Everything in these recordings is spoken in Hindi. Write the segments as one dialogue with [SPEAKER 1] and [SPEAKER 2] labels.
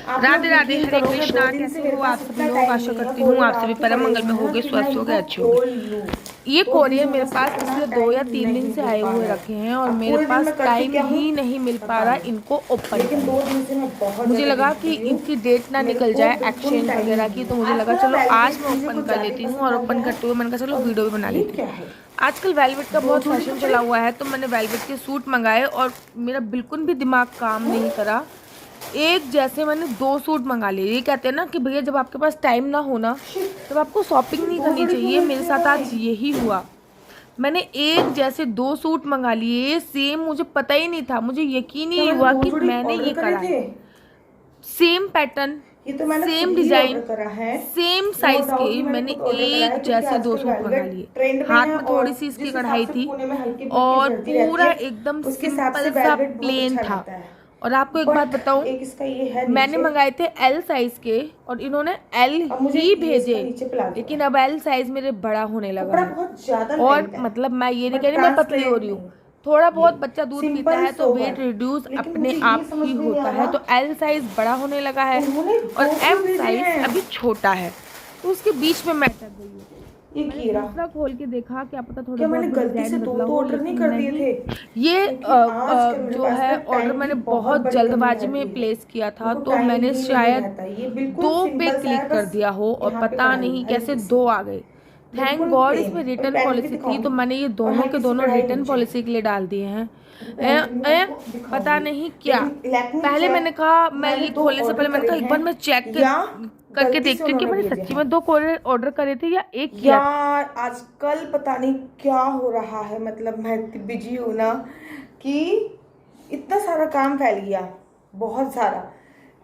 [SPEAKER 1] राधे राधे, हरे कृष्णा। कैसे हो आप सभी लोग? आशा करती हूँ आप सभी परम मंगल में होगे, स्वस्थ होगे, अच्छे होगे। ये कोरियर मेरे पास पिछले 2 या 3 दिन से आए हुए रखे हैं और मेरे पास टाइम ही नहीं मिल पा रहा इनको ओपन करने। मुझे लगा कि इनकी डेट ना निकल जाए एक्सचेंज वगैरह की, तो मुझे लगा चलो आज मैं ओपन कर लेती हूँ। और ओपन करते हुए मैंने कहा चलो वीडियो भी बना लेती हूँ। आजकल वेलवेट का बहुत फैशन चला हुआ है, तो मैंने वेलवेट के सूट मंगाए और मेरा बिल्कुल भी दिमाग काम नहीं करा। एक जैसे मैंने 2 सूट मंगा लिए। ये कहते हैं ना कि भैया जब आपके पास टाइम ना हो ना, तब आपको शॉपिंग नहीं करनी चाहिए। मेरे साथ आज यही हुआ। मैंने एक जैसे 2 सूट मंगा लिए सेम, मुझे पता ही नहीं था, मुझे यकीन ही नहीं हुआ कि मैंने ये करा है। Same pattern, same design, same size के मैंने एक जैसे 2 सूट मंगा लिए। हाथ में थोड़ी सी इसकी कढ़ाई थी और पूरा एकदम सिंपल सा प्लेन था। और आपको एक बात बताऊं, मैंने मंगाए थे एल साइज के और इन्होंने एल ही भेजे, लेकिन अब एल साइज मेरे बड़ा होने लगा है। और मतलब मैं ये नहीं कह रही मैं पतली हो रही हूँ, थोड़ा बहुत बच्चा दूध पीता है तो वेट रिड्यूस अपने आप ही होता है। तो एल साइज बड़ा होने लगा है और एम साइज अभी छोटा है, तो उसके बीच में मैं अटक गई हूँ। मैंने दूसरा खोल के देखा, क्या पता थोड़ा
[SPEAKER 2] मैंने गलती से दो ऑर्डर नहीं कर दिए थे।
[SPEAKER 1] ये जो है ऑर्डर मैंने बहुत जल्दबाजी में प्लेस किया था, तो मैंने शायद 2 पे क्लिक कर दिया हो और पता नहीं कैसे 2 आ गए। थैंक गॉड इसमें रिटर्न पॉलिसी थी, तो मैंने ये दोनों के दोनों रिटर्न पॉलिसी के लिए डाल दिए हैं। पता नहीं क्या, पहले मैंने कहा मैं ये खोलने से पहले मैंने कहा एक बार मैं चेक करके देखती हूँ कि मैंने सच्ची में 2 कोरियर ऑर्डर करे थे या एक किया।
[SPEAKER 2] यार आजकल पता नहीं क्या हो रहा है, मतलब मैं इतनी बिजी हूँ ना कि इतना सारा काम फैल गया, बहुत सारा,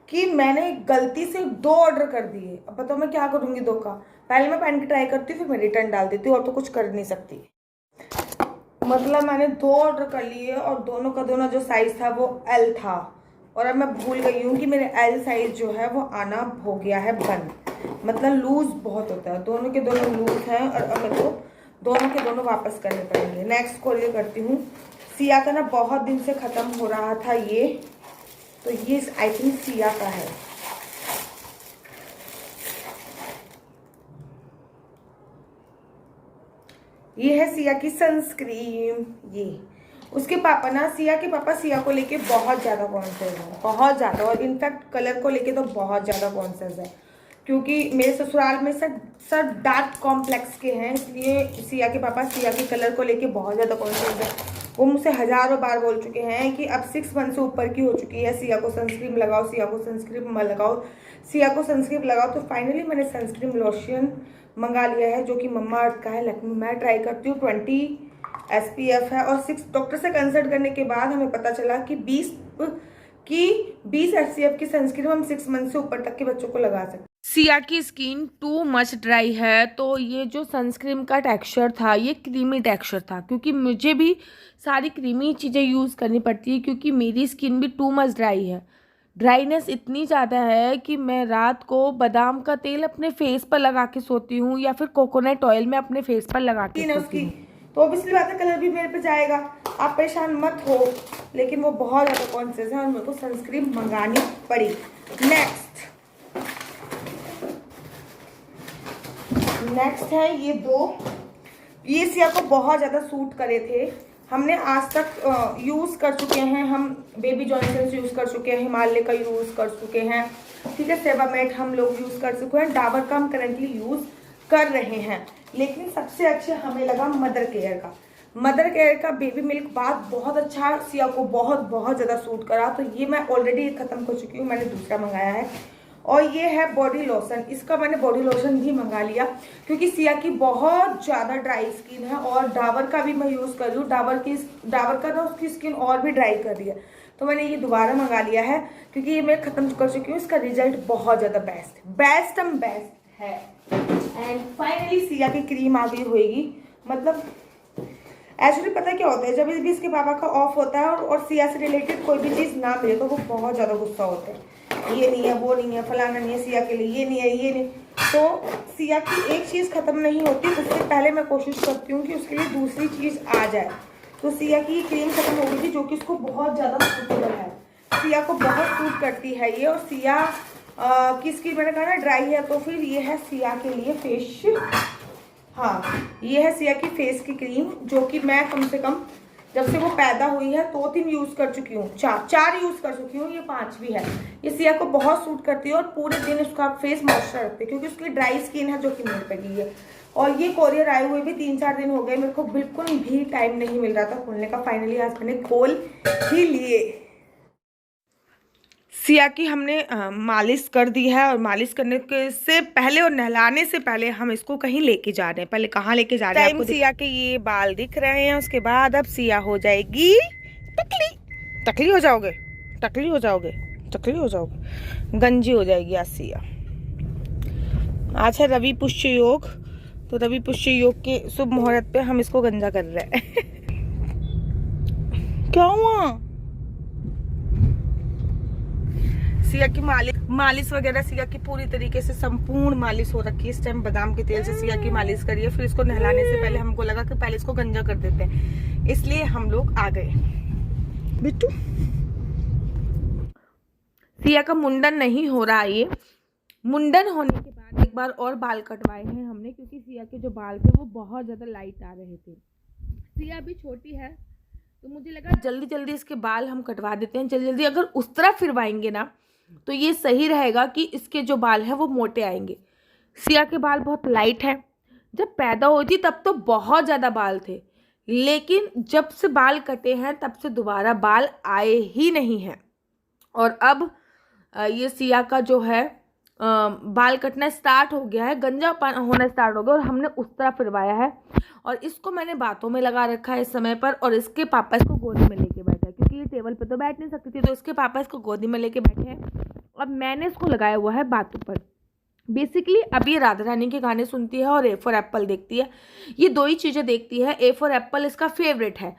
[SPEAKER 2] कि मैंने गलती से 2 ऑर्डर कर दिए। अब बताओ मैं क्या करूँगी 2 का? पहले मैं पहन के ट्राई करती हूँ, फिर मैं रिटर्न डाल देती हूँ, और तो कुछ कर नहीं सकती। मतलब मैंने 2 ऑर्डर कर लिए और दोनों का दोनों जो साइज था वो एल था, और अब मैं भूल गई हूँ कि मेरे एल साइज जो है वो आना हो गया है बंद। मतलब लूज बहुत होता है, दोनों के दोनों लूज हैं, और अब मेरे को दोनों के दोनों वापस करने पड़ेंगे। नेक्स्ट कोरियर करती हूँ। सिया का ना बहुत दिन से ख़त्म हो रहा था ये, तो ये आई थिंक सिया का है। ये है सिया की सनस्क्रीन। ये उसके पापा ना, सिया के पापा सिया को लेके बहुत ज़्यादा कॉन्शियस है, बहुत ज़्यादा, और इनफैक्ट कलर को लेके तो बहुत ज़्यादा कॉन्शियस है, क्योंकि मेरे ससुराल में सब डार्क कॉम्प्लेक्स के हैं, इसलिए सिया के पापा सिया के कलर को लेके बहुत ज़्यादा कॉन्शियस है। वो मुझसे हज़ारों बार बोल चुके हैं कि अब 6 मंथ से ऊपर की हो चुकी है, सिया को सनस्क्रीन लगाओ, सिया को सनस्क्रीन लगाओ, सिया को सनस्क्रीन लगाओ। तो फाइनली मैंने सनस्क्रीन लोशन मंगा लिया है, जो कि मम्मा अर्थ का है। लेकिन मैं ट्राई करती हूँ, 20 SPF है, और 6 डॉक्टर से कंसल्ट करने के बाद हमें पता चला कि 20 SPF की सनस्क्रीन हम 6 मंथ से ऊपर तक के बच्चों को लगा सकते।
[SPEAKER 1] सिया की स्किन टू मच ड्राई है, तो ये जो सनस्क्रीन का टेक्सचर था ये क्रीमी टेक्सचर था, क्योंकि मुझे भी सारी क्रीमी चीज़ें यूज़ करनी पड़ती है, क्योंकि मेरी स्किन भी टू मच ड्राई है। ड्राइनेस इतनी ज़्यादा है कि मैं रात को बादाम का तेल अपने फेस पर लगा के सोती हूँ, या फिर कोकोनट ऑयल में अपने फेस पर लगा के सोती हूँ।
[SPEAKER 2] तो ऑब्वियसली बात है, कलर भी मेरे पे जाएगा, आप परेशान मत हो। लेकिन वो बहुत ज़्यादा कॉन्शियस है और मेरे को सनस्क्रीन मंगानी पड़ी। नेक्स्ट है ये 2। ये सिया को बहुत ज़्यादा सूट करे थे। हमने आज तक यूज़ कर चुके हैं, हम बेबी जॉनसन्स यूज़ कर चुके हैं, हिमालय का यूज़ कर चुके हैं, ठीक है, सेवामेट हम लोग यूज़ कर चुके हैं, डाबर का हम करेंटली यूज़ कर रहे हैं। लेकिन सबसे अच्छा हमें लगा मदर केयर का। मदर केयर का बेबी मिल्क बाथ बहुत अच्छा, सिया को बहुत ज़्यादा सूट करा। तो ये मैं ऑलरेडी ख़त्म कर चुकी हूँ, मैंने दूसरा मंगाया है। और ये है बॉडी लोशन, इसका मैंने बॉडी लोशन भी मंगा लिया, क्योंकि सिया की बहुत ज़्यादा ड्राई स्किन है, और डाबर का भी मैं यूज़ कर रही हूँ। डाबर का ना उसकी स्किन और भी ड्राई कर रही है, तो मैंने ये दोबारा मंगा लिया है, क्योंकि ये मैं ख़त्म कर चुकी हूँ। इसका रिजल्ट बहुत ज़्यादा बेस्ट है। एंड फाइनली सिया की क्रीम आ गई होगी। मतलब एक्चुअली पता क्या होता है, जब भी इसके पापा का ऑफ होता है और सिया से रिलेटेड कोई भी चीज़ ना मिले तो वो बहुत ज़्यादा गुस्सा होते हैं, ये नहीं है, वो नहीं है, फलाना नहीं है, सिया के लिए ये नहीं है, ये नहीं। तो सिया की एक चीज़ ख़त्म नहीं होती, उससे पहले मैं कोशिश करती हूँ कि उसके लिए दूसरी चीज़ आ जाए। तो सिया की क्रीम ख़त्म हो गई थी, जो कि उसको बहुत ज़्यादा सूटेबल है। सिया को बहुत सूट करती है ये। और सिया की स्किन मैंने कहा ना ड्राई है, तो फिर ये है सिया के लिए फेस, हाँ ये है सिया की फेस की क्रीम, जो कि मैं कम से कम जब से वो पैदा हुई है 2-3 यूज़ कर चुकी हूँ, चार यूज़ कर चुकी हूँ, ये 5वीं है। ये सिया को बहुत सूट करती है और पूरे दिन उसका फेस मॉइस्चर रखती है, क्योंकि उसकी ड्राई स्किन है जो कि मेरे पे गई है। और ये कोरियर आए हुए भी 3-4 दिन हो गए, मेरे को बिल्कुल भी टाइम नहीं मिल रहा था खोलने का। फाइनली आज मैंने खोल ही लिए। सिया की हमने मालिश कर दी है, और मालिश करने के से पहले और नहलाने से पहले हम इसको कहीं लेके जा रहे हैं। पहले कहाँ लेके जा रहे हैं आपको सिया के ये बाल दिख रहे हैं। उसके बाद अब सिया हो जाएगी टकली, टकली हो जाओगे, टकली हो जाओगे, टकली हो जाओगे, गंजी हो जाएगी आज सिया। आज है रवि पुष्य योग, तो रवि पुष्य योग के शुभ मुहूर्त पे हम इसको गंजा कर रहे हैं। क्या हुआ? सिया की मालिश वगैरह सिया की पूरी तरीके से संपूर्ण मालिश हो रखी है। इस टाइम बादाम के तेल से सिया की मालिश करिए। फिर इसको नहलाने से पहले हमको लगा कि पहले इसको गंजा कर देते हैं, इसलिए हम लोग आ गए। बिट्टू, सिया का मुंडन नहीं हो रहा है। ये मुंडन होने के बाद एक बार और बाल कटवाए हैं हमने, क्योंकि सिया के जो बाल थे वो बहुत ज्यादा लाइट आ रहे थे। सिया अभी छोटी है, तो मुझे लगा जल्दी जल्दी इसके बाल हम कटवा देते हैं। जल्दी जल्दी अगर उस तरह फिरवाएंगे ना तो ये सही रहेगा कि इसके जो बाल हैं वो मोटे आएंगे। सिया के बाल बहुत लाइट हैं। जब पैदा हुई थी तब तो बहुत ज़्यादा बाल थे, लेकिन जब से बाल कटे हैं तब से दोबारा बाल आए ही नहीं हैं। और अब ये सिया का जो है बाल कटना स्टार्ट हो गया है, गंजा होना स्टार्ट हो गया, और हमने उस तरह फिरवाया है। और इसको मैंने बातों में लगा रखा है इस समय पर, और इसके पापा इसको गोदी में लेके बैठे हैं, क्योंकि ये टेबल पे तो बैठ नहीं सकती थी, तो इसके पापा इसको गोदी में लेके बैठे हैं। अब मैंने इसको लगाया हुआ है बातों पर। बेसिकली अब ये राधा रानी के गाने सुनती है और ए फॉर एप्पल देखती है। ये दो ही चीज़ें देखती है। ए फॉर एप्पल इसका फेवरेट है,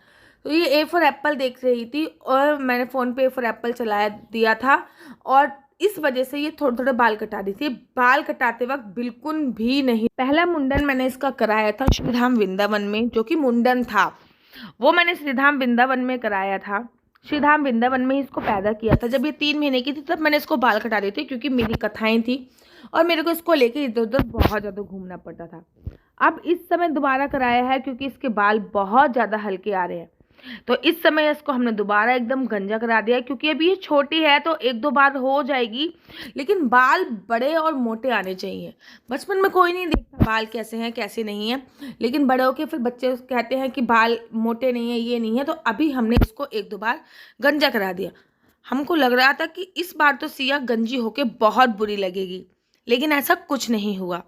[SPEAKER 2] तो ये ए फॉर एप्पल देख रही थी, और मैंने फ़ोन पे ए फॉर एप्पल चलाया दिया था, और इस वजह से ये थोड़े थोड़े बाल कटा रही थी। बाल कटाते वक्त बिल्कुल भी नहीं। पहला मुंडन मैंने इसका कराया था श्रीधाम वृंदावन में, जो कि मुंडन था वो मैंने श्रीधाम वृंदावन में कराया था। श्रीधाम वृंदावन में ही इसको पैदा किया था। जब ये 3 महीने की थी तब मैंने इसको बाल कटा दी थी, क्योंकि मेरी कथाएं थी और मेरे को इसको लेके इधर उधर बहुत ज़्यादा घूमना पड़ता था। अब इस समय दोबारा कराया है, क्योंकि इसके बाल बहुत ज़्यादा हल्के आ रहे हैं, तो इस समय इसको हमने दोबारा एकदम गंजा करा दिया। क्योंकि अभी ये छोटी है तो 1-2 बार हो जाएगी, लेकिन बाल बड़े और मोटे आने चाहिए। बचपन में कोई नहीं देखता बाल कैसे हैं कैसे नहीं है, लेकिन बड़े होके फिर बच्चे कहते हैं कि बाल मोटे नहीं है, ये नहीं है। तो अभी हमने इसको 1-2 बार गंजा करा दिया। हमको लग रहा था कि इस बार तो सिया गंजी होके बहुत बुरी लगेगी, लेकिन ऐसा कुछ नहीं हुआ।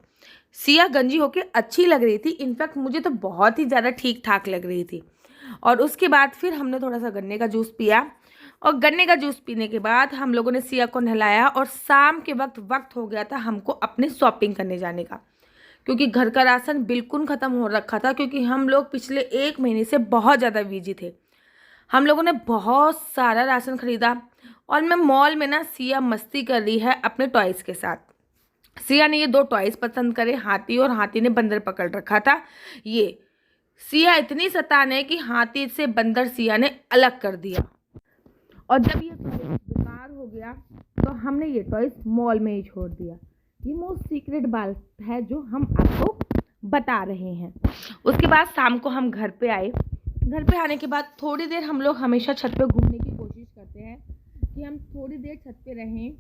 [SPEAKER 2] सिया गंजी होके अच्छी लग रही थी, इनफैक्ट मुझे तो बहुत ही ज़्यादा ठीक ठाक लग रही थी। और उसके बाद फिर हमने थोड़ा सा गन्ने का जूस पिया, और गन्ने का जूस पीने के बाद हम लोगों ने सिया को नहलाया, और शाम के वक्त हो गया था हमको अपने शॉपिंग करने जाने का, क्योंकि घर का राशन बिल्कुल ख़त्म हो रखा था। क्योंकि हम लोग पिछले 1 महीने से बहुत ज़्यादा बिजी थे। हम लोगों ने बहुत सारा राशन ख़रीदा, और मैं मॉल में ना सिया मस्ती कर रही है अपने टॉयज़ के साथ। सिया ने ये 2 टॉयज़ पसंद करे, हाथी और हाथी ने बंदर पकड़ रखा था। ये सिया इतनी शैतान है कि हाथी से बंदर सिया ने अलग कर दिया। और जब ये बेकार हो गया तो हमने ये टॉयज मॉल में ही छोड़ दिया। ये मोस्ट सीक्रेट बात है जो हम आपको बता रहे हैं। उसके बाद शाम को हम घर पे आए। घर पे आने के बाद थोड़ी देर हम लोग हमेशा छत पे घूमने की कोशिश करते हैं कि हम थोड़ी देर छत पे रहें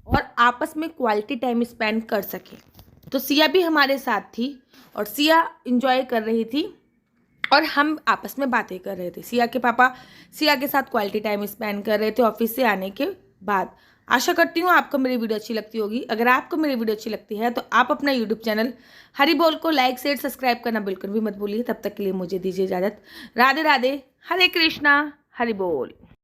[SPEAKER 2] और आपस में क्वालिटी टाइम स्पेंड कर सकें। तो सिया भी हमारे साथ थी, और सिया इंजॉय कर रही थी, और हम आपस में बातें कर रहे थे। सिया के पापा सिया के साथ क्वालिटी टाइम स्पेंड कर रहे थे ऑफिस से आने के बाद। आशा करती हूँ आपको मेरी वीडियो अच्छी लगती होगी। अगर आपको मेरी वीडियो अच्छी लगती है तो आप अपना यूट्यूब चैनल हरी बोल को लाइक शेयर सब्सक्राइब करना बिल्कुल भी मत भूलिए। तब तक के लिए मुझे दीजिए इजाज़त। राधे राधे, हरे कृष्णा, हरि बोल।